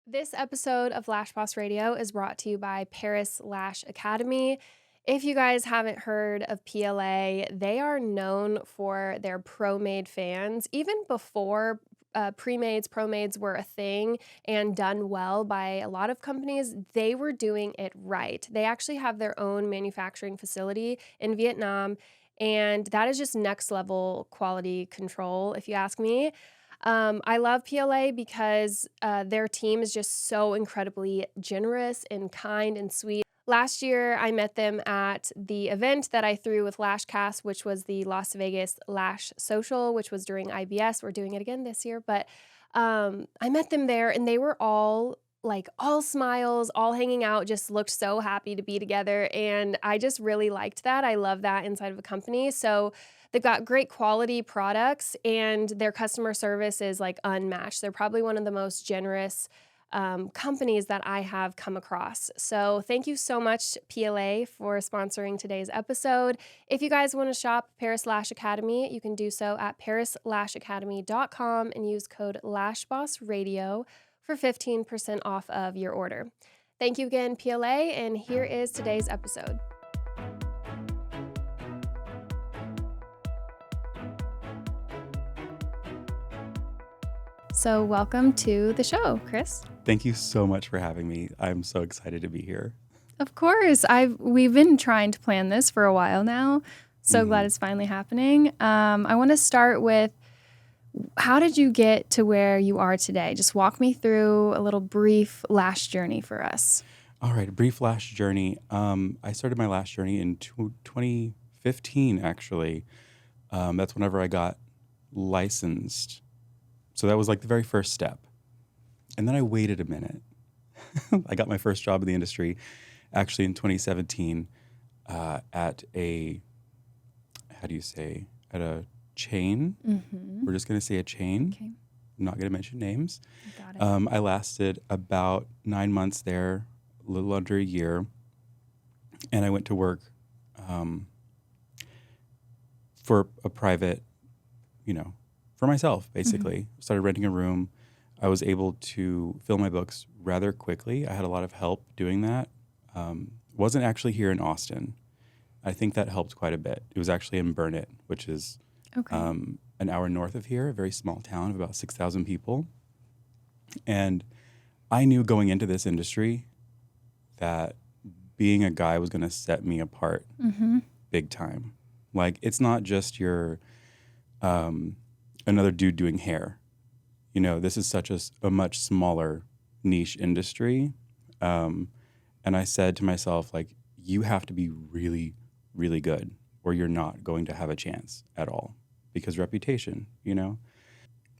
This episode of Lash Boss Radio is brought to you by Paris Lash Academy. If you guys haven't heard of PLA, they are known for their pro-made fans. Even before pre-mades, pro-mades were a thing and done well by a lot of companies, they were doing it right. They actually have their own manufacturing facility in Vietnam, and that is just next level quality control, if you ask me. I love PLA because their team is just so incredibly generous and kind and sweet. Last year, I met them at the event that I threw with LashCast, which was the Las Vegas Lash Social, which was during IBS. We're doing it again this year, but I met them there, and they were all smiles, all hanging out, just looked so happy to be together. And I just really liked that. I love that inside of a company. So they've got great quality products, and their customer service is like unmatched. They're probably one of the most generous companies that I have come across. So thank you so much, PLA, for sponsoring today's episode. If you guys want to shop Paris Lash Academy, you can do so at parislashacademy.com and use code LashBossRadio for 15% off of your order. Thank you again, PLA, and here is today's episode. So welcome to the show, Chris. Thank you so much for having me. I'm so excited to be here. Of course. We've been trying to plan this for a while now. So glad it's finally happening. I want to start with, how did you get to where you are today? Just walk me through a little brief lash journey for us. All right, a brief lash journey. I started my lash journey in 2015, actually. That's whenever I got licensed. So that was like the very first step. And then I waited a minute. I got my first job in the industry actually in 2017 at a chain. Mm-hmm. We're just going to say a chain. Okay. I'm not going to mention names. Got it. I lasted about 9 months there, a little under a year. And I went to work for a private, for myself, basically. Mm-hmm. Started renting a room. I was able to fill my books rather quickly. I had a lot of help doing that. Wasn't actually here in Austin. I think that helped quite a bit. It was actually in Burnet, which is an hour north of here, a very small town of about 6,000 people. And I knew going into this industry that being a guy was going to set me apart big time. Like, it's not just your another dude doing hair. This is such a much smaller niche industry. And I said to myself, like, you have to be really, really good or you're not going to have a chance at all because reputation,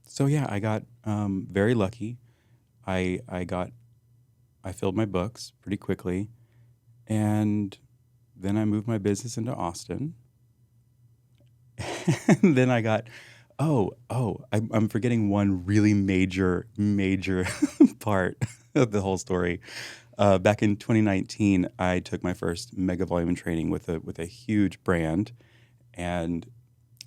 So yeah, I got very lucky. I filled my books pretty quickly, and then I moved my business into Austin. And then I got I'm forgetting one really major part of the whole story. Back in 2019, I took my first mega volume training with a huge brand, and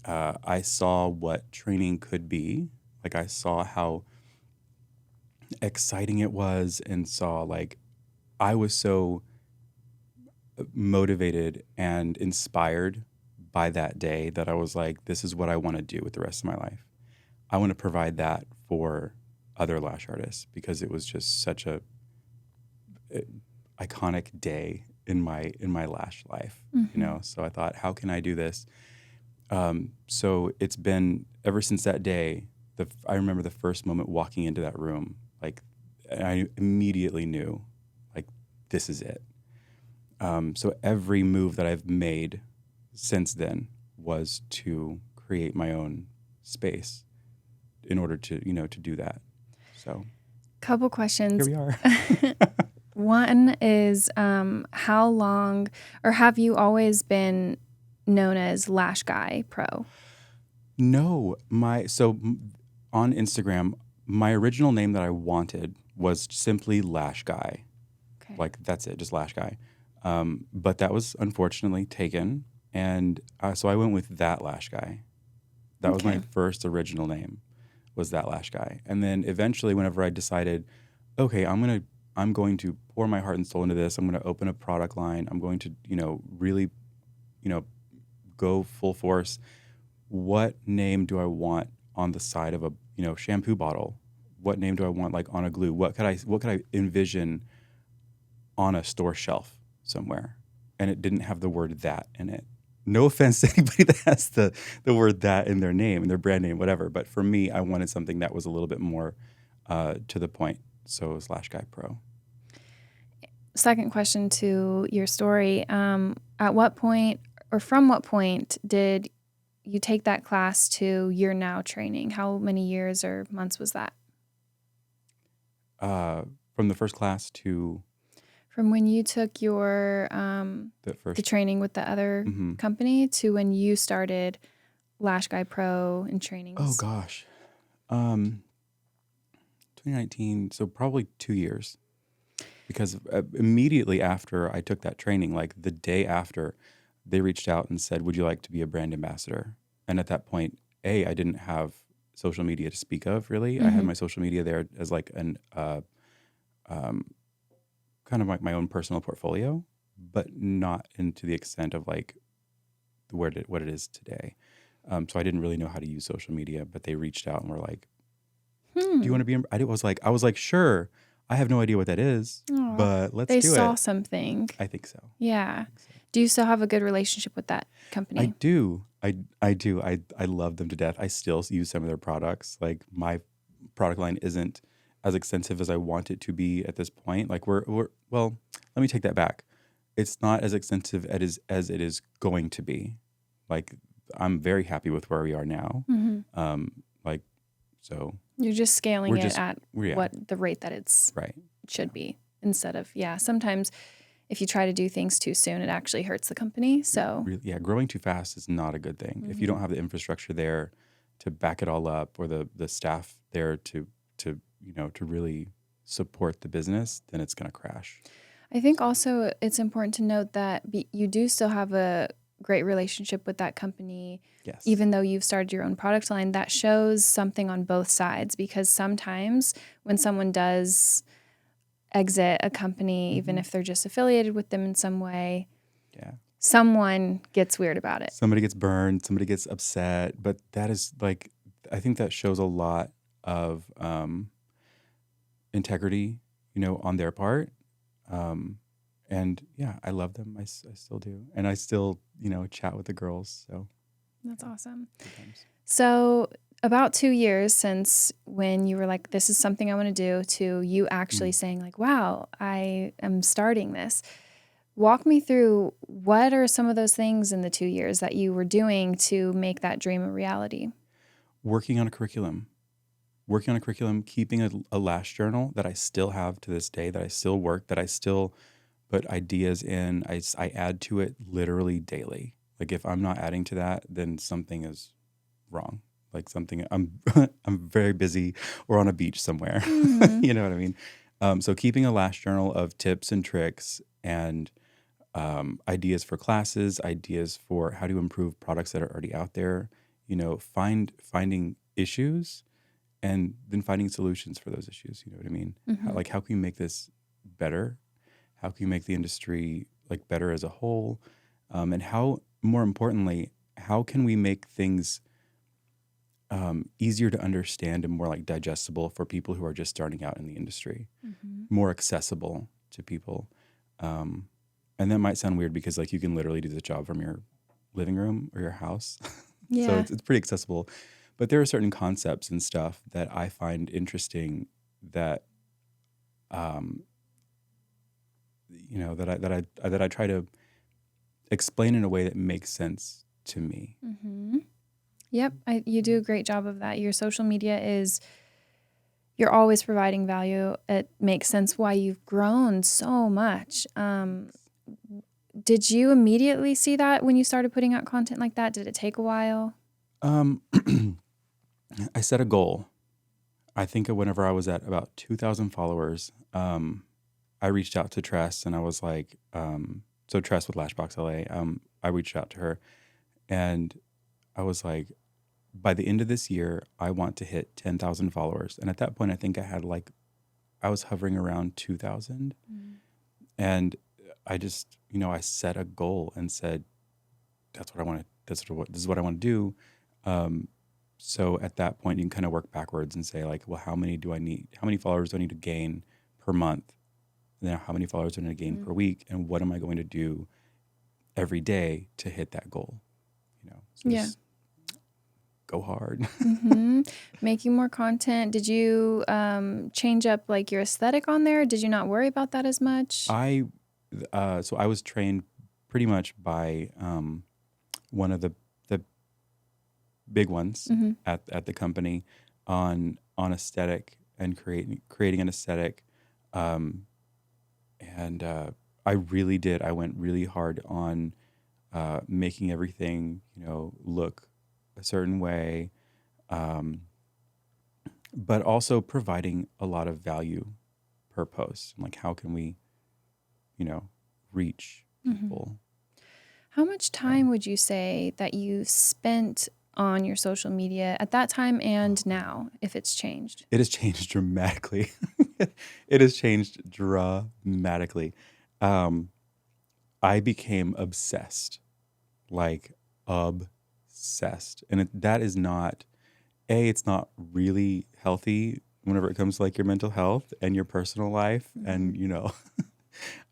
I saw what training could be. Like, I saw how exciting it was, and saw, like, I was so motivated and inspired by that day that I was like, this is what I want to do with the rest of my life. I want to provide that for other lash artists because it was just such a iconic day in my lash life, So I thought, how can I do this? So it's been ever since that day. I remember the first moment walking into that room, like, I immediately knew, like, this is it. So every move that I've made since then was to create my own space in order to do that. So, couple questions. Here we are. One is, how long, or have you always been known as LashGuyPro? No, so on Instagram, my original name that I wanted was simply Lash Guy. Okay. Like, that's it, just Lash Guy. But that was unfortunately taken, and so I went with that Lash Guy. That was my first original name, was that Lash Guy. And then eventually, whenever I decided, okay, I'm going to pour my heart and soul into this. I'm going to open a product line. I'm going to, really, you know, go full force. What name do I want on the side of a, shampoo bottle? What name do I want like on a glue? What could I envision on a store shelf somewhere? And it didn't have the word that in it. No offense to anybody that has the word that in their name, in their brand name, whatever. But for me, I wanted something that was a little bit more to the point. So it was LashGuyPro. Second question to your story. At what point or from what point did you take that class to you're now training? How many years or months was that? From the first class to From when you took your the the first. training with the other Mhm. company to when you started Lash Guy Pro and Oh trainings? gosh, um, 2019. So probably 2 years. Because immediately after I took that training, like the day after, they reached out and said, "Would you like to be a brand ambassador?" And at that point, I didn't have social media to speak of. Really, I had Mm-hmm. my social media there as like an um, kind of like my own personal portfolio, but not into the extent of like what it is today. So I didn't really know how to use social media, but they reached out and were like, "Do you Hmm. want to be?" I was like, "Sure." I have no idea what that is, Oh, but let's they do saw it. something. I think so. I Yeah. think so. Do you still have a good relationship with that I company? do. I do. I love them to death. I still use some of their products. Like my product line isn't as extensive as I want it to be at this point. Like we're well, let me take that back. It's not as extensive as it is going to be. Like I'm very happy with where we are now. Mm-hmm. Like so You're just scaling we're it just at yeah, what the rate that it right. should be instead of, yeah, sometimes if you try to do things too soon, it actually hurts the company. So, Really, yeah, growing too fast is not a good thing. If you mhm. don't have the infrastructure there to back it all up, or the staff there to really support the business, then it's going to crash. I think also it's important to note that you do still have a great relationship with that company, Yes. even though you've started your own product line. That shows something on both sides because sometimes when someone does exit a company, even Hmm. if they're just affiliated with them in some way, Yeah. someone gets weird about it. Somebody gets burned, somebody gets upset, but that is like, I think that shows a lot of integrity, on their part. Um, and yeah, I love them. I still do. And I still, chat with the girls. So That's yeah, awesome. good times. So, about 2 years since when you were like, this is something I want to do, to you actually Mm. saying, like, wow, I am starting this. Walk me through what are some of those things in the 2 years that you were doing to make that dream a reality? Working on a curriculum. Keeping a Lash journal that I still have to this day, that I still work, that I still put ideas in. I add to it literally daily. Like if I'm not adding to that, then something is wrong. Like something I'm very busy or on a beach somewhere. Mm-hmm. You know what I mean? So keeping a Lash journal of tips and tricks and ideas for classes, ideas for how to improve products that are already out there. Finding issues and then finding solutions for those issues. You know what I mean? Mm-hmm. How can we make this better? How can we make the industry like better as a whole? And how, more importantly, how can we make things easier to understand and more like digestible for people who are just starting out in the industry, Mm-hmm. more accessible to people? Um, and that might sound weird because like you can literally do this job from your living room or your house. So Yeah. it's pretty accessible. But there are certain concepts and stuff that I find interesting that um, that I try to explain in a way that makes sense to me. Mm-hmm. Yep. You do a great job of that. Your social media is, you're always providing value. It makes sense why you've grown so much. Did you immediately see that when you started putting out content like that? Did it take a while? Um, I set a goal. I think whenever I was at about 2,000 followers, I reached out to Tress and I was like, so Tress with Lashbox LA, I reached out to her and I was like, by the end of this year, I want to hit 10,000 followers. And at that point, I think I had like, I was hovering around 2,000. And I just, I set a goal and said, that's what I want to, this is what I want to do. So at that point, you can kind of work backwards and say like, well, how many followers do I need to gain per month? And then how many followers do I need to gain per week? And what am I going to do every day to hit that goal? So just go hard. Making more content. Did you change up like your aesthetic on there? Did you not worry about that as much? So I was trained pretty much by one of the big ones at the company on aesthetic and creating an aesthetic, and I really did. I went really hard on making everything look a certain way, but also providing a lot of value per post. Like, how can we, reach people? How much time would you say that you spent on your social media at that time and now, if it's changed? It has changed dramatically. It has changed dramatically. I became obsessed, like obsessed. And that is not, it's not really healthy whenever it comes to like your mental health and your personal life. And,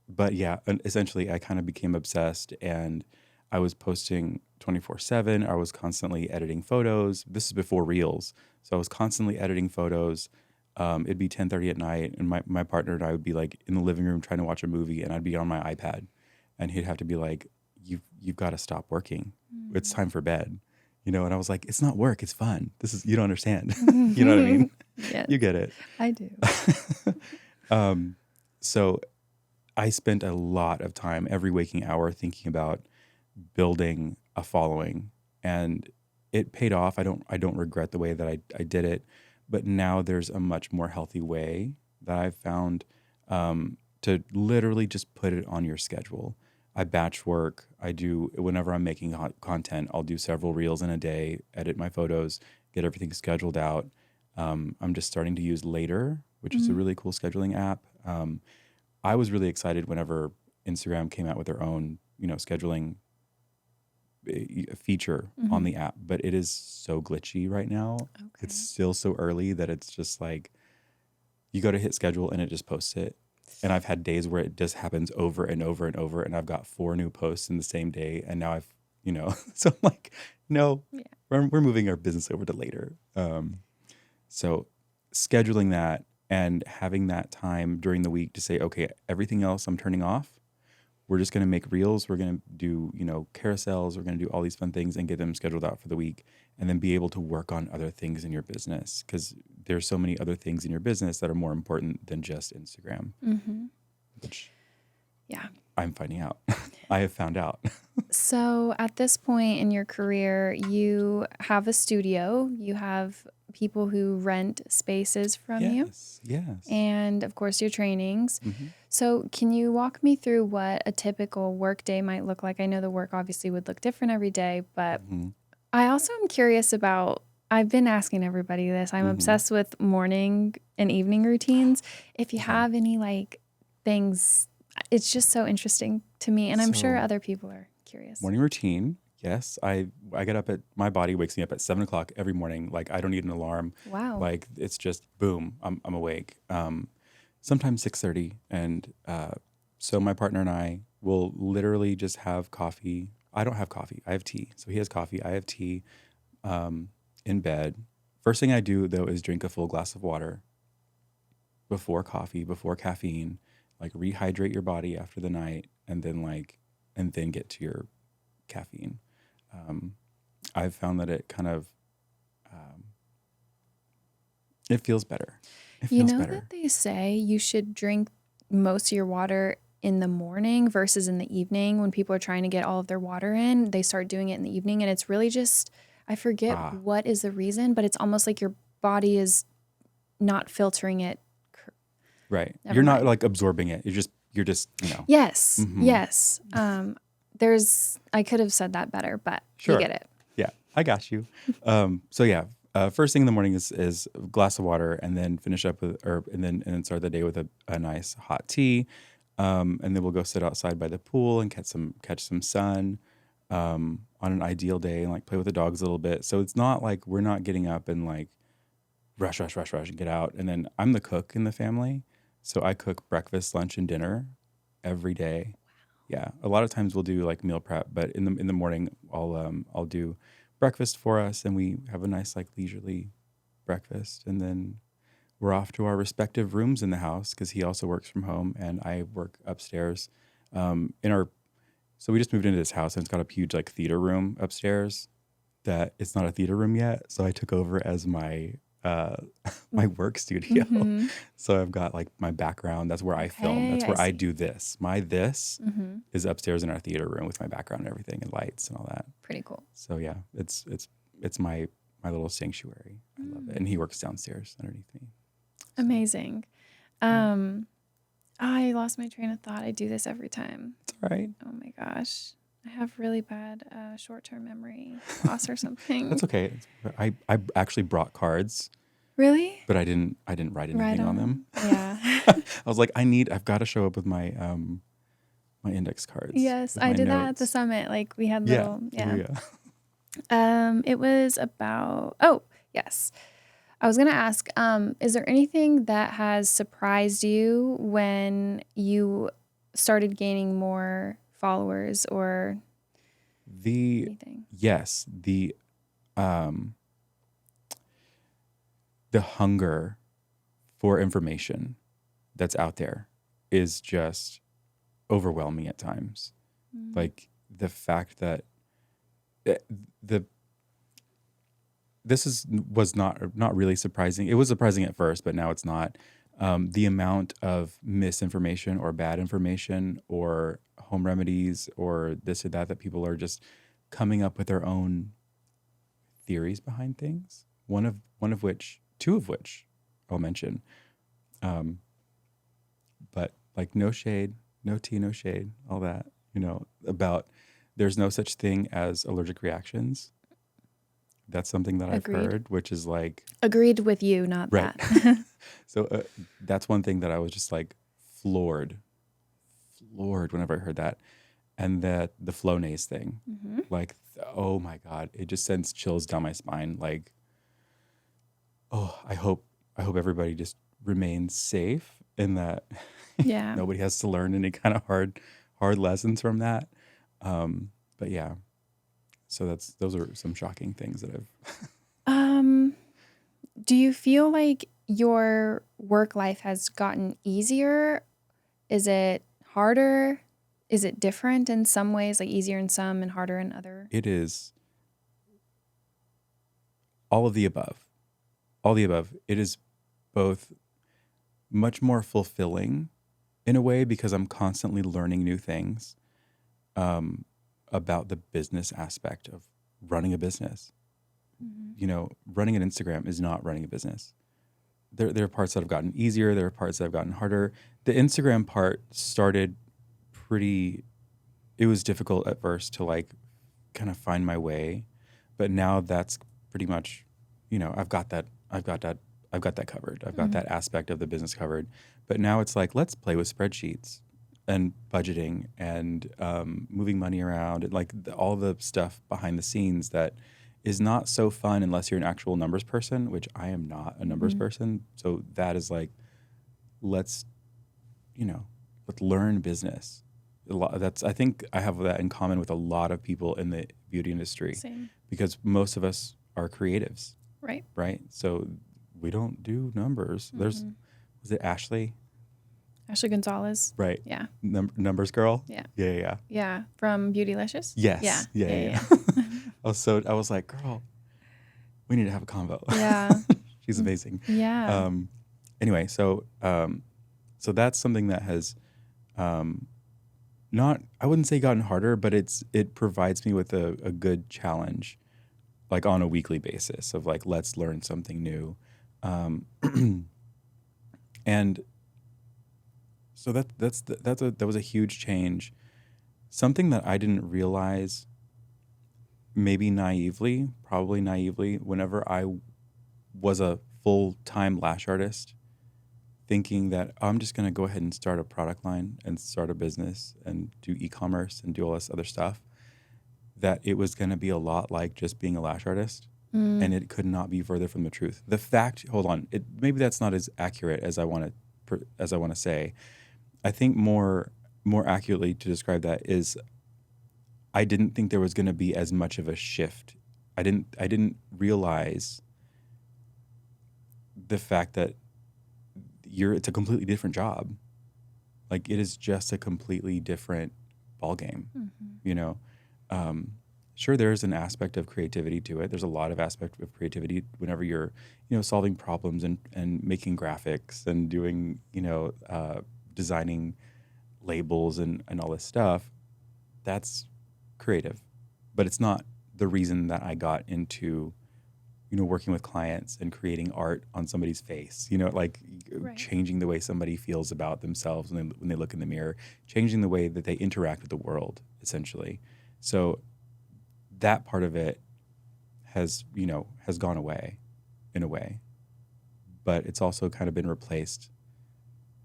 but yeah, and essentially I kind of became obsessed, and I was posting 24/7. I was constantly editing photos. This is before Reels. So I was constantly editing photos. It'd be 10:30 at night, and my partner and I would be like in the living room trying to watch a movie, and I'd be on my iPad, and he'd have to be like, you've got to stop working. It's time for bed. And I was like, it's not work, it's fun. You don't understand. You know what I mean? Yes, You get it. I do. So I spent a lot of time every waking hour thinking about building a following, and it paid off. I don't regret the way that I did it, but now there's a much more healthy way that I've found to literally just put it on your schedule. I batch work. Whenever I'm making content, I'll do several reels in a day, edit my photos, get everything scheduled out. I'm just starting to use Later, which is a really cool scheduling app. I was really excited whenever Instagram came out with their own, scheduling feature on the app, but it is so glitchy right now. Okay. It's still so early that it's just like you go to hit schedule and it just posts it. And I've had days where it just happens over and over and over, and I've got 4 new posts in the same day, and now so I'm like, no, we're moving our business over to Later. So scheduling that and having that time during the week to say, okay, everything else I'm turning off. We're just going to make reels. We're going to do, carousels. We're going to do all these fun things and get them scheduled out for the week, and then be able to work on other things in your business, because there's so many other things in your business that are more important than just Instagram, which I'm finding out. I have found out. So at this point in your career, you have a studio, you have people who rent spaces from you. Yes. And of course your trainings. So can you walk me through what a typical work day might look like? I know the work obviously would look different every day, but I also am curious about, I've been asking everybody this. I'm obsessed with morning and evening routines. If you have any like things, it's just so interesting to me, and I'm sure other people are curious. Morning routine. Yes, I get up my body wakes me up at 7:00 every morning. Like, I don't need an alarm. Wow. Like, it's just boom, I'm awake. Sometimes 6:30, and so my partner and I will literally just have coffee. I don't have coffee. I have tea. So he has coffee. I have tea in bed. First thing I do though is drink a full glass of water before coffee, before caffeine. Like, rehydrate your body after the night, and then get to your caffeine. I've found that it kind of, it feels better. That they say you should drink most of your water in the morning versus in the evening. When people are trying to get all of their water in, they start doing it in the evening, and it's really just, I forget what is the reason, but it's almost like your body is not filtering it. Right. You're not like absorbing it. You're just. Yes. Yes. I could have said that better, but you get it. Yeah, I got you. So yeah, first thing in the morning is a glass of water, and then finish up with, and then start the day with a nice hot tea, and then we'll go sit outside by the pool and catch some sun, on an ideal day, and like play with the dogs a little bit. So it's not like we're not getting up and like rush and get out. And then I'm the cook in the family, so I cook breakfast, lunch, and dinner every day. Yeah, a lot of times we'll do like meal prep, but in the morning I'll do breakfast for us, and we have a nice like leisurely breakfast, and then we're off to our respective rooms in the house because he also works from home and I work upstairs. In our So we just moved into this house, and it's got a huge like theater room upstairs that it's not a theater room yet, so I took over as my my work studio. Mm-hmm. So I've got like my background. That's where I film. That's Okay, I where I see. do this. My this Mm-hmm. is upstairs in our theater room with my background and everything and lights and all that. Pretty cool. So yeah, it's my little sanctuary. I love it. And he works downstairs underneath me. Amazing. Um, I lost my train of thought. I do this every time. It's all right. Oh my gosh. I have really bad short-term memory loss or something. That's okay. I actually brought cards, Really? but I didn't write anything on them. Yeah. I was like, I've got to show up with my my index cards. Yes, with I my did that at the notes. summit. Like we had Yeah. little, yeah. Yeah. It was about, oh, yes. I was going to ask, is there anything that has surprised you when you started gaining more followers or anything? Yes, the hunger for information that's out there is just overwhelming at times. Mm. Like the fact that the this was not really surprising. It was surprising at first, but now it's not. The amount of misinformation or bad information or home remedies or this or that people are just coming up with their own theories behind things. Two of which I'll mention. But like no shade, no tea, no shade, all that, about there's no such thing as allergic reactions. That's something that I've Agreed. heard, which is like, Agreed with you, not right. that. So that's one thing that I was just like floored whenever I heard that. And that the Flonase thing, Mm-hmm. like, oh my God, it just sends chills down my spine. Like, oh, I hope everybody just remains safe and that Yeah. nobody has to learn any kind of hard lessons from that. But yeah, so those are some shocking things that I've. Do you feel like your work life has gotten easier? Is it harder? Is it different in some ways, like easier in some and harder in other? It is all of the above. All the above. It is both much more fulfilling in a way because I'm constantly learning new things about the business aspect of running a business. Mm-hmm. Running an Instagram is not running a business. There are parts that have gotten easier. There are parts that have gotten harder. The Instagram part started it was difficult at first to like kind of find my way, but now that's pretty much, I've got that covered. I've got that aspect of the business covered. But now it's like, let's play with spreadsheets and budgeting and moving money around and like all the stuff behind the scenes that is not so fun unless you're an actual numbers person, which I am not a numbers person. So that is like, let's learn business. I think I have that in common with a lot of people in the beauty industry. Same. Because most of us are creatives, Right. right? So we don't do numbers. Was it Ashley? Ashley Gonzalez. Right. Yeah. Numbers girl? Yeah. Yeah. Yeah. From Beautylicious? Yes. Yeah. I was like, girl, we need to have a convo. Yeah. She's amazing. Yeah. Anyway, so that's something that has not, I wouldn't say gotten harder, but it provides me with a good challenge, like on a weekly basis of like, let's learn something new. And so that was a huge change. Something that I didn't realize, probably naively, whenever I was a full-time lash artist, thinking that I'm just going to go ahead and start a product line and start a business and do e-commerce and do all this other stuff, that it was going to be a lot like just being a lash artist. And it could not be further from the truth. The fact, hold on, maybe that's not as accurate as I want to say. I think more accurately to describe that is, I didn't think there was going to be as much of a shift. I didn't realize the fact that it's a completely different job. Like, it is just a completely different ballgame. You know, sure, there's an aspect of creativity to it. There's a lot of aspect of creativity whenever you're, solving problems and making graphics and doing, designing labels and all this stuff. That's creative, but it's not the reason that I got into, working with clients and creating art on somebody's face, like Right. changing the way somebody feels about themselves when they look in the mirror, changing the way that they interact with the world, essentially. So that part of it has gone away in a way, but it's also kind of been replaced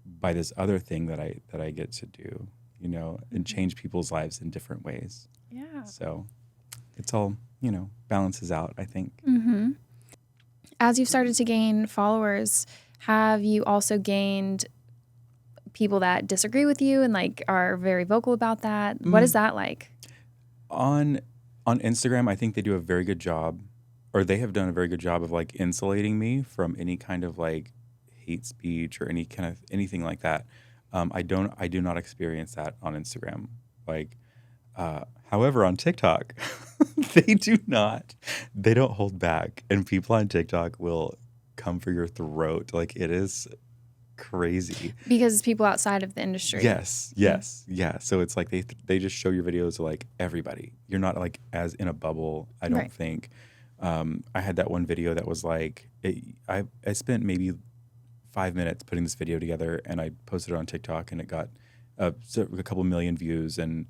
by this other thing that I get to do, and change people's lives in different ways. Yeah. So it's all, balances out, I think. As you've started to gain followers, have you also gained people that disagree with you and like are very vocal about that? What is that like? On Instagram, I think they do a very good job, or they have done a very good job of like insulating me from any kind of like hate speech or anything like that. I do not experience that on Instagram. Like, however, on TikTok, they don't hold back, and people on TikTok will come for your throat. Like, it is crazy. Because people outside of the industry. Yes. So it's like they just show your videos to like everybody. You're not like as in a bubble, I don't Right. think. I had that one video that was like, I spent maybe 5 minutes putting this video together, and I posted it on TikTok, and it got a couple million views, and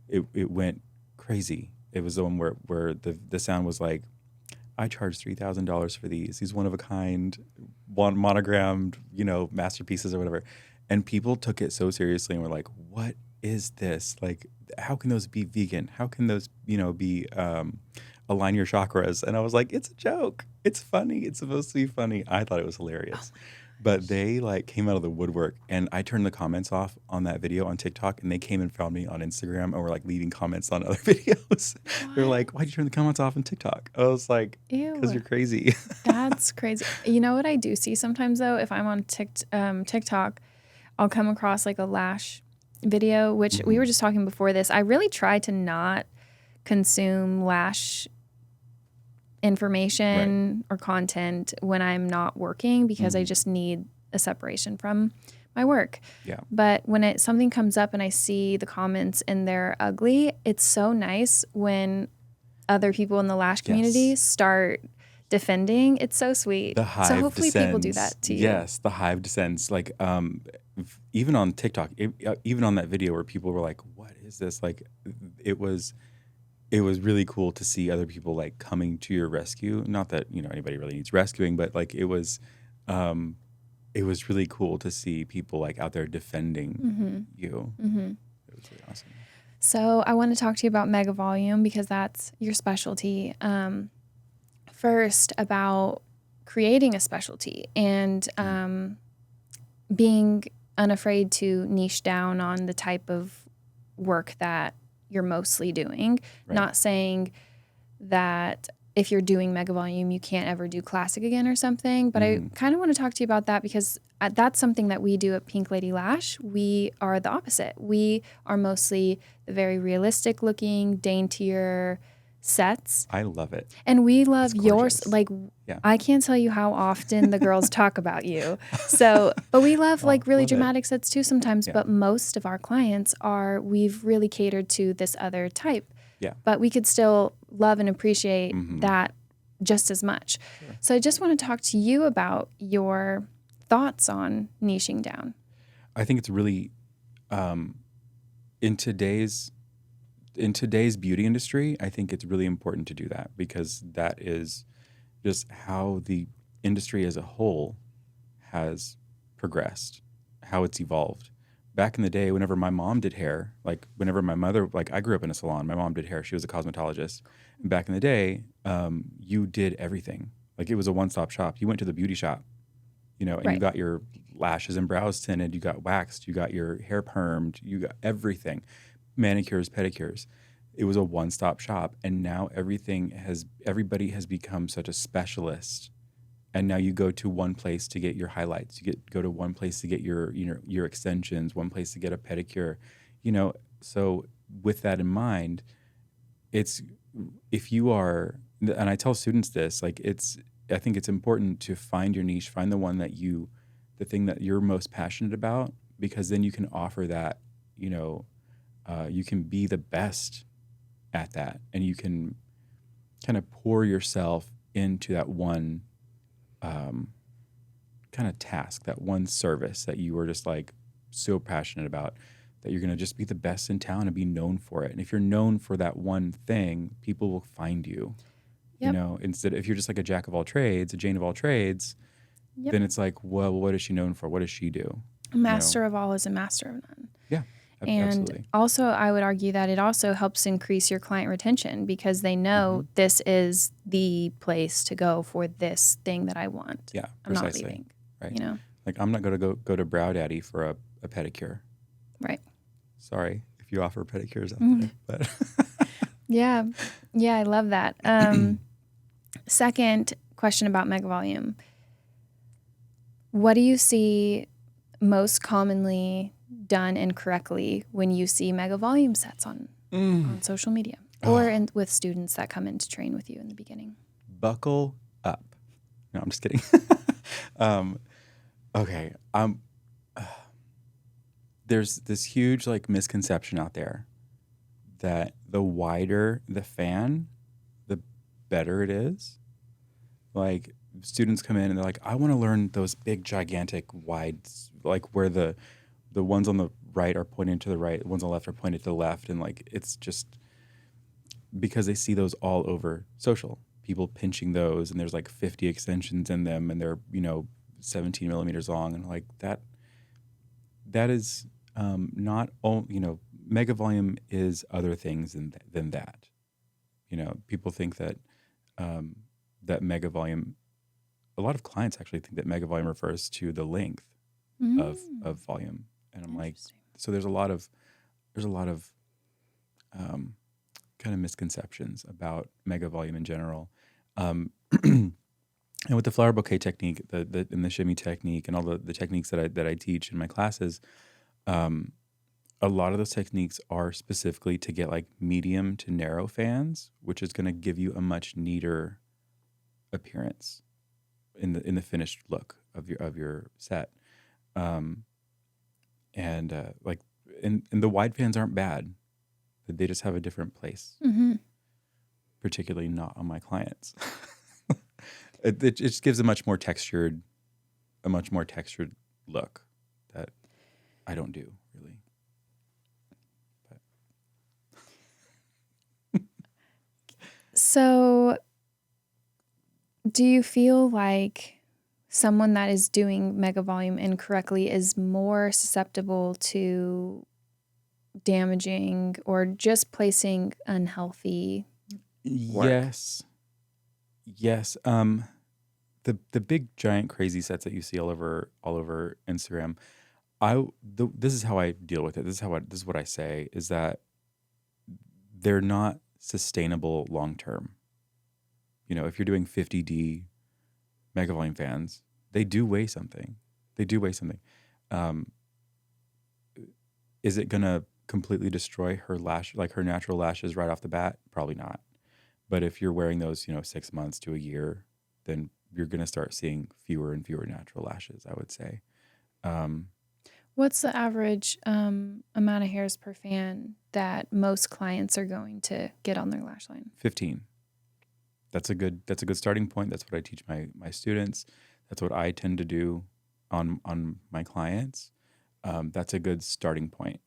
it went crazy. It was the one where the sound was like, I charged $3,000 for these one of a kind, monogrammed, masterpieces or whatever. And people took it so seriously and were like, what is this? Like, how can those be vegan? How can those, be, align your chakras? And I was like, it's a joke. It's funny. It's supposed to be funny. I thought it was hilarious. But they like came out of the woodwork, and I turned the comments off on that video on TikTok, and they came and found me on Instagram and were like leaving comments on other videos. They're like, why'd you turn the comments off on TikTok? I was like, because you're crazy. That's crazy. You know what I do see sometimes though? If I'm on TikTok, I'll come across like a Lash video, which we were just talking before this. I really try to not consume Lash information or content when I'm not working, because I just need a separation from my work. Yeah. But when something comes up and I see the comments and they're ugly, it's so nice when other people in the Lash community start defending. It's so sweet. The hive so hopefully descends. people do that to you. Yes, the hive descends. Like, even on TikTok, even on that video where people were like, what is this? Like, it was really cool to see other people like coming to your rescue. Not that, anybody really needs rescuing, but like it was really cool to see people like out there defending you. It was really awesome. So I want to talk to you about mega volume, because that's your specialty. First, about creating a specialty and being unafraid to niche down on the type of work that you're mostly doing. Right. Not saying that if you're doing mega volume, you can't ever do classic again or something. But I kind of want to talk to you about that, because that's something that we do at Pink Lady Lash. We are the opposite. We are mostly the very realistic looking, daintier sets. I love it. And we love It's yours. gorgeous. Like, Yeah. I can't tell you how often the girls talk about you. So, but we love like really love it. dramatic sets too sometimes. Yeah. But most of our clients we've really catered to this other type. Yeah. But we could still love and appreciate that just as much. Sure. So I just want to talk to you about your thoughts on niching down. I think it's really, in today's beauty industry, I think it's really important to do that, because that is just how the industry as a whole has progressed, how it's evolved. Back in the day, whenever my mom did hair, like whenever my mother, like I grew up in a salon, my mom did hair. She was a cosmetologist. And back in the day, you did everything. Like it was a one-stop shop. You went to the beauty shop, and you Right. got your lashes and brows tinted, you got waxed, you got your hair permed, you got everything, manicures, pedicures. It was a one-stop shop, and now everybody has become such a specialist. And now you go to one place to get your highlights. Go to one place to get your extensions, one place to get a pedicure. So with that in mind, it's if you are, and I tell students this, like I think it's important to find your niche, find the thing that you're most passionate about, because then you can offer that, you can be the best at that, and you can kind of pour yourself into that one kind of task, that one service that you were just like so passionate about, that you're going to just be the best in town and be known for it. And if you're known for that one thing, people will find you. Yep. Instead, if you're just like a jack of all trades, a Jane of all trades, Yep. then it's like, well, what is she known for? What does she do? A master of all is a master of none. Yeah, And absolutely. also, I would argue that it also helps increase your client retention, because they know this is the place to go for this thing that I want. Yeah, I'm not precisely. leaving. Right. Like I'm not going to go to Brow Daddy for a pedicure. Right. Sorry if you offer pedicures out there, but Yeah. Yeah, I love that. Second question about mega volume. What do you see most commonly done incorrectly when you see mega volume sets on social media or with students that come in to train with you in the beginning? Buckle up. No, I'm just kidding. Okay. There's this huge like misconception out there that the wider the fan, the better it is. Like students come in and they're like, I want to learn those big, gigantic, wide, like where the ones on the right are pointing to the right, the ones on the left are pointed to the left. And like, it's just because they see those all over social. People pinching those, and there's like 50 extensions in them, and they're 17 millimeters long, and like that is not all. Mega volume is other things than that. People think that that mega volume. A lot of clients actually think that mega volume refers to the length of volume, and I'm like, so there's a lot of kind of misconceptions about mega volume in general. And with the flower bouquet technique, and the shimmy technique, and all the techniques that I teach in my classes, a lot of those techniques are specifically to get like medium to narrow fans, which is going to give you a much neater appearance in the finished look of your set. And the wide fans aren't bad. They just have a different place, particularly not on my clients. It just gives a much more textured look that I don't do really. But. So, do you feel like someone that is doing mega volume incorrectly is more susceptible to damaging or just placing unhealthy work? Yes. The big giant crazy sets that you see all over Instagram, this is how I deal with it. This is what I say is that they're not sustainable long term. If you're doing 50D mega volume fans, they do weigh something. Is it gonna completely destroy her lash, like her natural lashes right off the bat? Probably not. But if you're wearing those, 6 months to a year, then you're going to start seeing fewer and fewer natural lashes, I would say. What's the average amount of hairs per fan that most clients are going to get on their lash line? 15. That's a good starting point. That's what I teach my students. That's what I tend to do on my clients. That's a good starting point.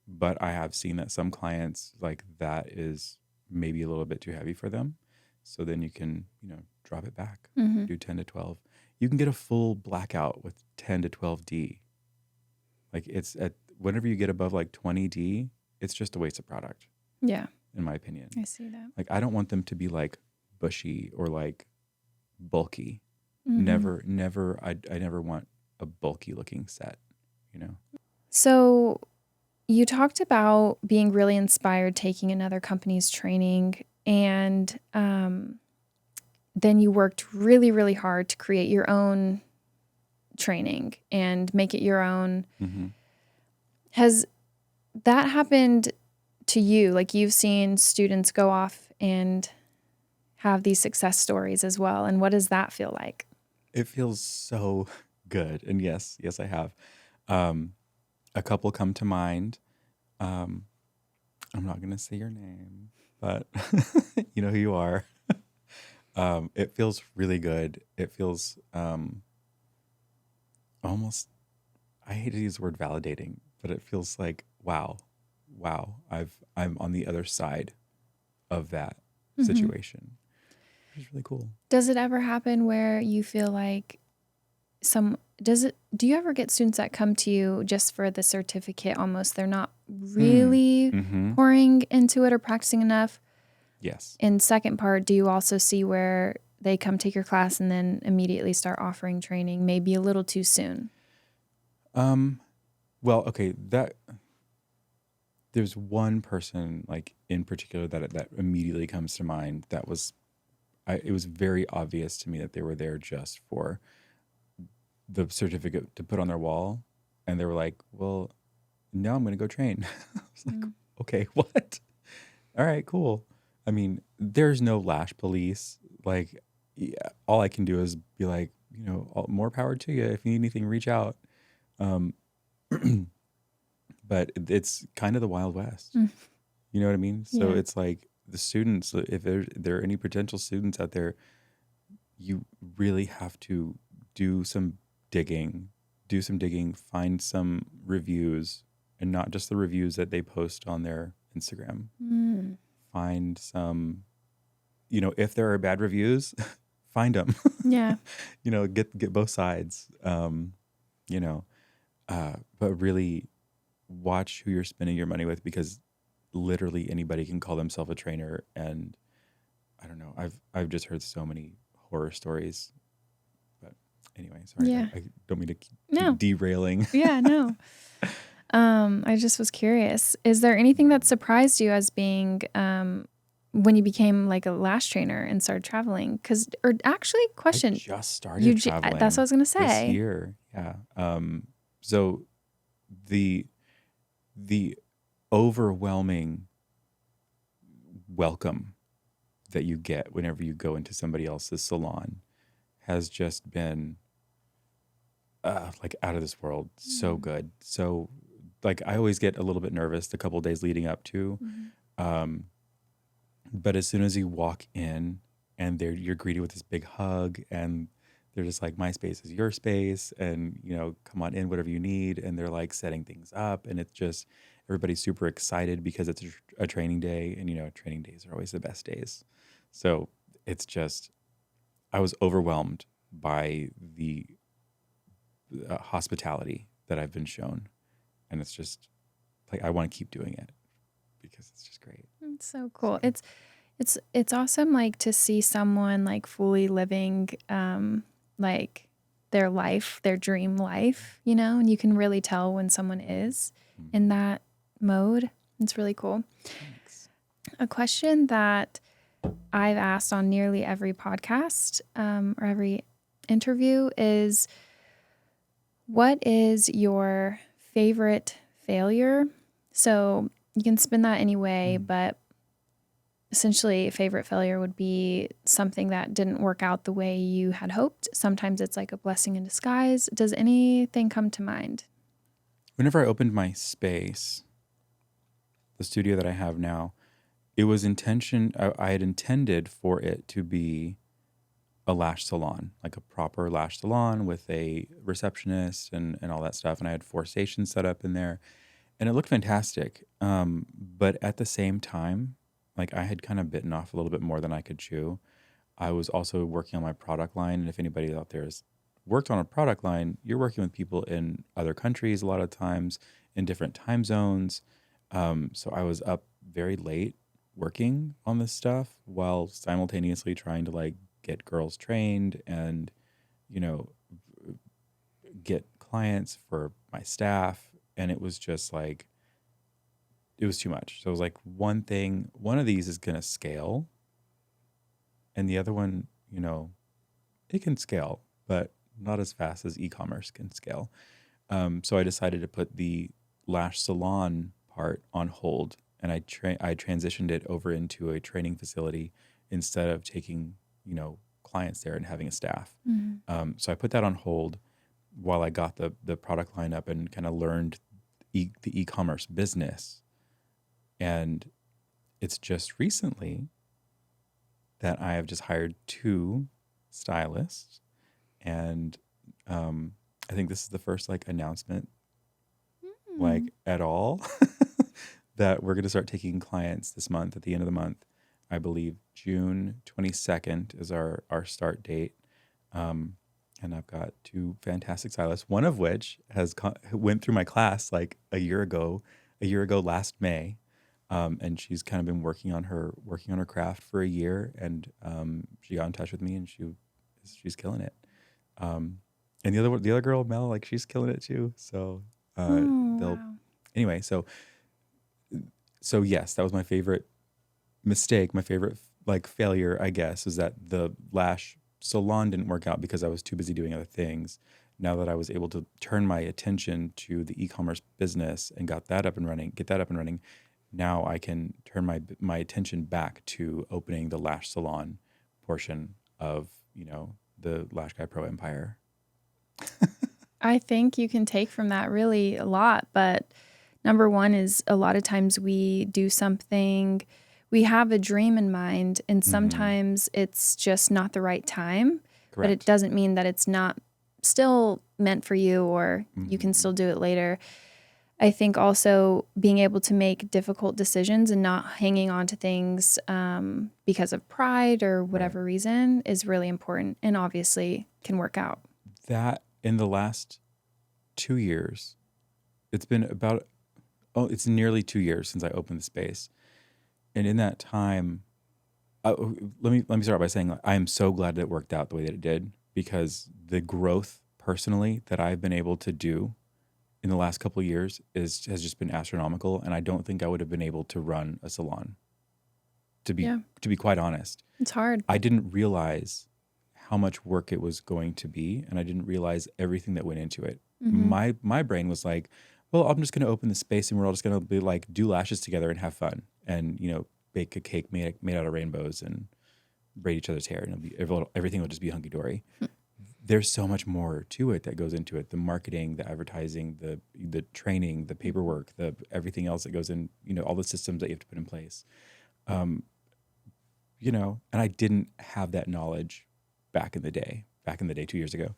But I have seen that some clients, like, that is maybe a little bit too heavy for them. So then you can, drop it back, Mm-hmm. do 10 to 12. You can get a full blackout with 10 to 12D. Like it's at whenever you get above like 20D, it's just a waste of product, Yeah, in my opinion. I see that. Like I don't want them to be like bushy or like bulky. Mm-hmm. I never want a bulky looking set, you know? So you talked about being really inspired taking another company's training, and then you worked really, really hard to create your own training and make it your own. Mm-hmm. Has that happened to you? Like you've seen students go off and have these success stories as well. And what does that feel like? It feels so good. And yes, I have. A couple come to mind. I'm not going to say your name, but you know who you are. It feels really good. It feels almost, I hate to use the word validating, but it feels like, wow, I'm on the other side of that situation, which is really cool. Does it ever happen where you feel like do you ever get students that come to you just for the certificate almost? They're not really Mm-hmm. pouring into it or practicing enough? Yes. And second part, do you also see where they come take your class and then immediately start offering training, maybe a little too soon? Well, okay, there's one person like in particular that immediately comes to mind that was, it was very obvious to me that they were there just for the certificate to put on their wall. And they were like, well, now I'm going to go train. I was like, okay, what? All right, cool. I mean, there's no Lash police. Like, yeah, all I can do is be like, you know, more power to you. If you need anything, reach out. But it's kind of the Wild West. Mm. You know what I mean? So Yeah. it's like the students, if there are any potential students out there, you really have to do some digging, find some reviews, and not just the reviews that they post on their Instagram. Mm. Find some, you know, if there are bad reviews, find them. Yeah. You know, get both sides. You know, but really watch who you're spending your money with, because literally anybody can call themselves a trainer. And I don't know, I've just heard so many horror stories. But anyway, sorry, Yeah. I don't mean to keep No. derailing. Yeah, no. I just was curious. Is there anything that surprised you as being when you became like a lash trainer and started traveling? Or actually, question. I just started traveling. That's what I was gonna say. This year, yeah. So the overwhelming welcome that you get whenever you go into somebody else's salon has just been like out of this world. So good. So like I always get a little bit nervous the couple of days leading up to, but as soon as you walk in and you're greeted with this big hug, and they're just like, my space is your space, and you know, come on in, whatever you need, and they're like setting things up, and it's just everybody's super excited because it's a training day, and you know, training days are always the best days. So it's just, I was overwhelmed by the hospitality that I've been shown, and it's just like I want to keep doing it because it's just great. It's so cool. It's awesome, like to see someone like fully living like their life, their dream life, you know, and you can really tell when someone is in that mode. It's really cool. Thanks. A question that I've asked on nearly every podcast or every interview is, what is your favorite failure? So you can spin that any way, but essentially a favorite failure would be something that didn't work out the way you had hoped. Sometimes it's like a blessing in disguise. Does anything come to mind? Whenever I opened my space, the studio that I have now, it was I had intended for it to be a lash salon, like a proper lash salon with a receptionist and all that stuff. And I had 4 stations set up in there, and it looked fantastic. But at the same time, like I had kind of bitten off a little bit more than I could chew. I was also working on my product line. And if anybody out there has worked on a product line, you're working with people in other countries a lot of times, in different time zones. So I was up very late working on this stuff while simultaneously trying to like get girls trained and, you know, get clients for my staff. And it was just like, it was too much. So it was like one of these is going to scale, and the other one, you know, it can scale, but not as fast as e-commerce can scale. So I decided to put the lash salon part on hold, and I transitioned it over into a training facility instead of taking, you know, clients there and having a staff. So I put that on hold while I got the product line up and kind of learned the e-commerce business. And it's just recently that I have just hired 2 stylists, and I think this is the first like announcement like at all that we're going to start taking clients this month at the end of the month. I believe June 22nd is our start date. And I've got 2 fantastic stylists, one of which went through my class like a year ago last May. And she's kind of been working on her craft for a year, and she got in touch with me, and she's killing it. And the other girl, Mel, like she's killing it too. So they'll Wow. anyway. So yes, that was my favorite mistake. My favorite like failure, I guess, is that the lash salon didn't work out because I was too busy doing other things. Now that I was able to turn my attention to the e-commerce business and get that up and running, now I can turn my attention back to opening the lash salon portion of, you know, the LashGuyPro empire. I think you can take from that really a lot, but number one is a lot of times we do something, we have a dream in mind, and sometimes it's just not the right time. But it Correct. doesn't mean that it's not still meant for you, or you can still do it later. I think also being able to make difficult decisions and not hanging on to things because of pride or whatever reason is really important, and obviously can work out. That in the last 2 years, it's nearly 2 years since I opened the space. And in that time, let me start by saying I am so glad that it worked out the way that it did, because the growth personally that I've been able to do in the last couple of years has just been astronomical, and I don't think I would have been able to run a salon. To be quite honest, It's hard. I didn't realize how much work it was going to be, and I didn't realize everything that went into it. My brain was like, well, I'm just going to open the space, and we're all just going to be like do lashes together and have fun, and you know, bake a cake made out of rainbows and braid each other's hair, and everything will just be hunky dory. There's so much more to it that goes into it: the marketing, the advertising, the training, the paperwork, the everything else that goes in. You know, all the systems that you have to put in place. You know, and I didn't have that knowledge back in the day 2 years ago.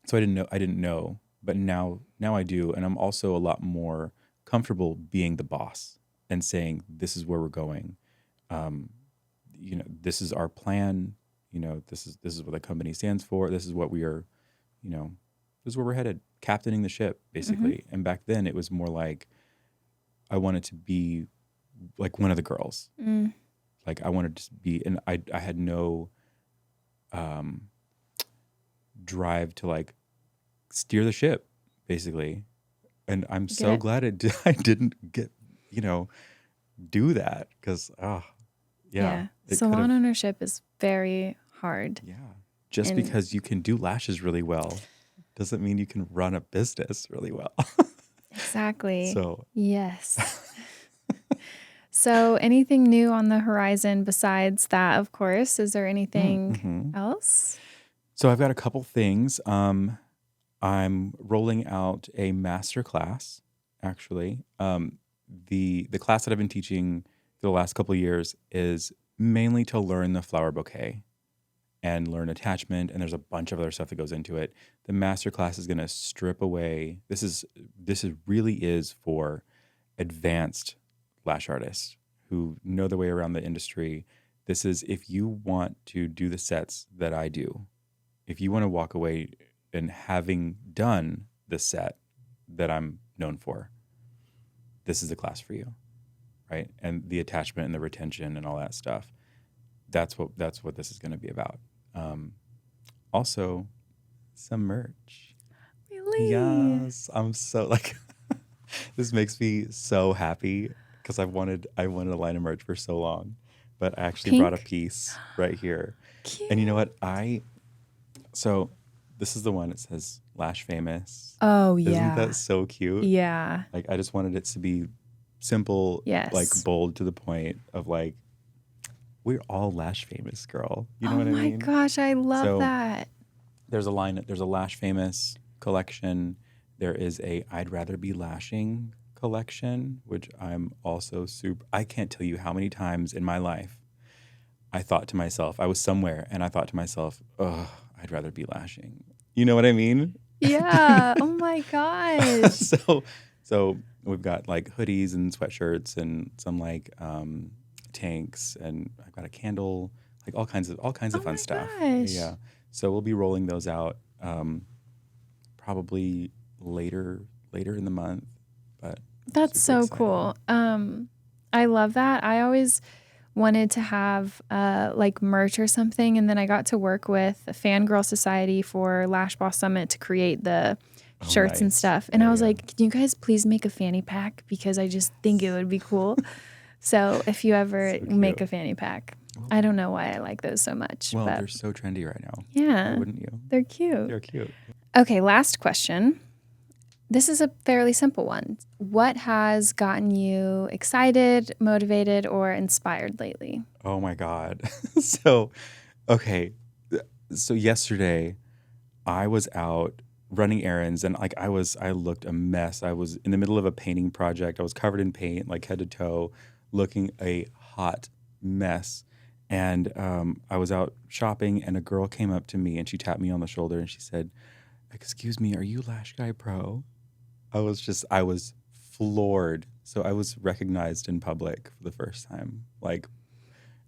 So I didn't know, but now I do, and I'm also a lot more comfortable being the boss and saying, this is where we're going. You know, this is our plan. You know, this is what the company stands for. This is what we are, you know, this is where we're headed, captaining the ship, basically. And back then it was more like I wanted to be like one of the girls. Like I wanted to be, and I had no drive to like steer the ship, basically. And I'm so glad I didn't get, you know, do that, because Salon ownership is very hard. Yeah. Just because you can do lashes really well doesn't mean you can run a business really well. Exactly. So yes. So anything new on the horizon besides that, of course? Is there anything else? So I've got a couple things. I'm rolling out a master class, actually. The class that I've been teaching for the last couple of years is mainly to learn the flower bouquet and learn attachment, and there's a bunch of other stuff that goes into it. The master class is going to strip away. This really is for advanced lash artists who know their way around the industry. this is, if you want to do the sets that I do, if you want to walk away and having done the set that I'm known for, this is the class for you, right? And the attachment and the retention and all that stuff. That's what this is going to be about. Also, some merch. Really? Yes, I'm so like this makes me so happy because I wanted a line of merch for so long, but I actually brought a Pink? piece right here. Cute. And you know what? So this is the one. It says Lash Famous. Oh, Isn't yeah. that so cute? Yeah. Like I just wanted it to be simple, Yes. like bold to the point of like, we're all Lash Famous, girl. You know what I mean? Oh my gosh, I love So that. there's a Lash Famous collection. There is a I'd Rather Be Lashing collection, which I'm also I can't tell you how many times in my life I thought to myself, I was somewhere and I thought to myself, oh, I'd rather be lashing. You know what I mean? Yeah. Oh my gosh. So we've got like hoodies and sweatshirts and some like tanks, and I've got a candle, like all kinds of Oh fun my stuff. gosh. Yeah. So we'll be rolling those out probably later in the month. But That's super so excited. cool. I love that. I always wanted to have like merch or something, and then I got to work with a Fangirl Society for Lash Boss Summit to create the shirts and nice. stuff. And Yeah, I was yeah. like, can you guys please make a fanny pack, because I just think it would be cool. So if you ever So make cute. a fanny pack, I don't know why I like those so much. Well, but they're so trendy right now. yeah, Why wouldn't you? they're cute. They're cute. Okay, last question. This is a fairly simple one. What has gotten you excited, motivated, or inspired lately? Oh my God. So, okay. So yesterday I was out running errands and like I looked a mess. I was in the middle of a painting project. I was covered in paint, like head to toe, looking a hot mess. And I was out shopping and a girl came up to me and she tapped me on the shoulder and she said, "Excuse me, are you Lash Guy Pro?" I was floored. So I was recognized in public for the first time. Like,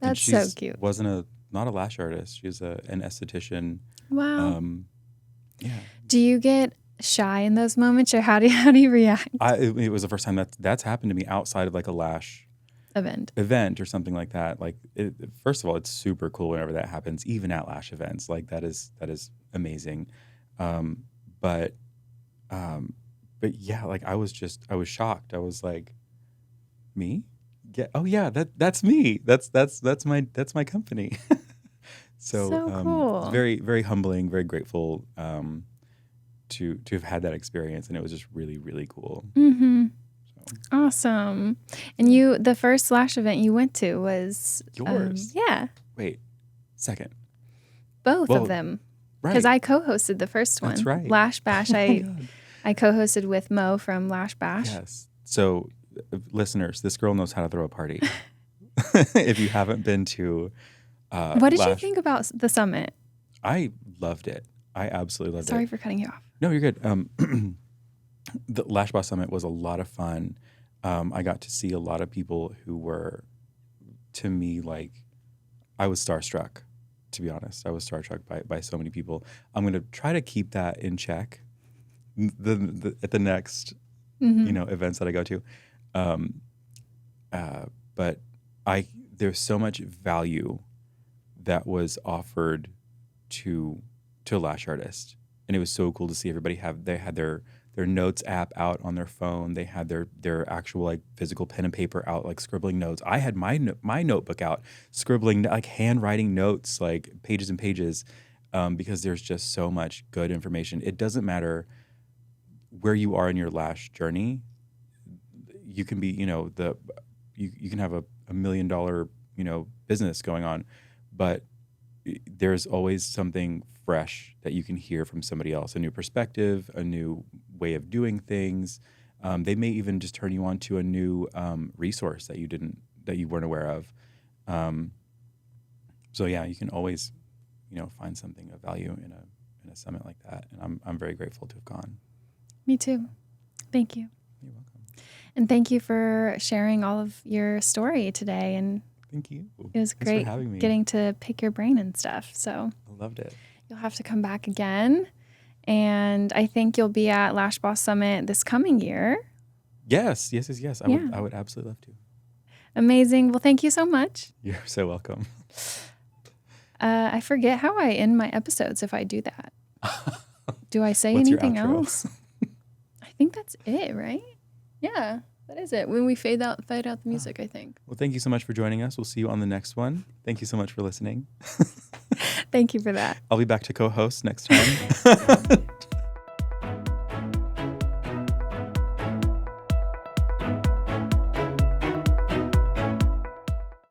and That's so she's cute. not a lash artist. She's an esthetician. Wow. Yeah. Do you get shy in those moments, or how do you react? It was the first time that's happened to me outside of like a lash event or something like that. Like, first of all, it's super cool whenever that happens, even at lash events. Like that is amazing. But yeah, like I was shocked. I was like, me? Yeah. Oh yeah, that's me. That's my company. So cool. it's very, very humbling, very grateful to have had that experience, and it was just really, really cool. Mm-hmm. So, Awesome. And the first Lash event you went to was yours? Yeah, Wait, second. both Well, of them. Right. Because I co-hosted the first one. That's right. Lash Bash. Oh my God. I co-hosted with Mo from Lash Bash. Yes. So, listeners, this girl knows how to throw a party. If you haven't been to, What did you think about the summit? I loved it. I absolutely loved it. Sorry for cutting you off. No, you're good. The Lash Boss Summit was a lot of fun. I got to see a lot of people who were, to me, like, I was starstruck, to be honest. I was starstruck by so many people. I'm going to try to keep that in check at the next, events that I go to. But there's so much value that was offered to a lash artist, and it was so cool to see everybody had their notes app out on their phone. They had their actual like physical pen and paper out, like scribbling notes. I had my notebook out, scribbling, like handwriting notes, like pages and pages, because there's just so much good information. It doesn't matter where you are in your lash journey. You can be, you can have a $1 million, business going on, but there's always something fresh that you can hear from somebody else, a new perspective, a new way of doing things. They may even just turn you on to a new resource that you weren't aware of. So yeah, you can always, find something of value in a summit like that. And I'm very grateful to have gone. Me too. Thank you. You're welcome. And thank you for sharing all of your story today and Thank you. It was Thanks great for having me. getting to pick your brain and stuff. So I loved it. you'll have to come back again. And I think you'll be at Lash Boss Summit this coming year. Yes. Yeah. I would absolutely love to. Amazing. Well, thank you so much. You're so welcome. I forget how I end my episodes if I do that. Do I say What's your anything outro? else? I think that's it, right? Yeah, that is it. When we fade out the music, I think. Well, thank you so much for joining us. We'll see you on the next one. Thank you so much for listening. Thank you for that. I'll be back to co-host next time.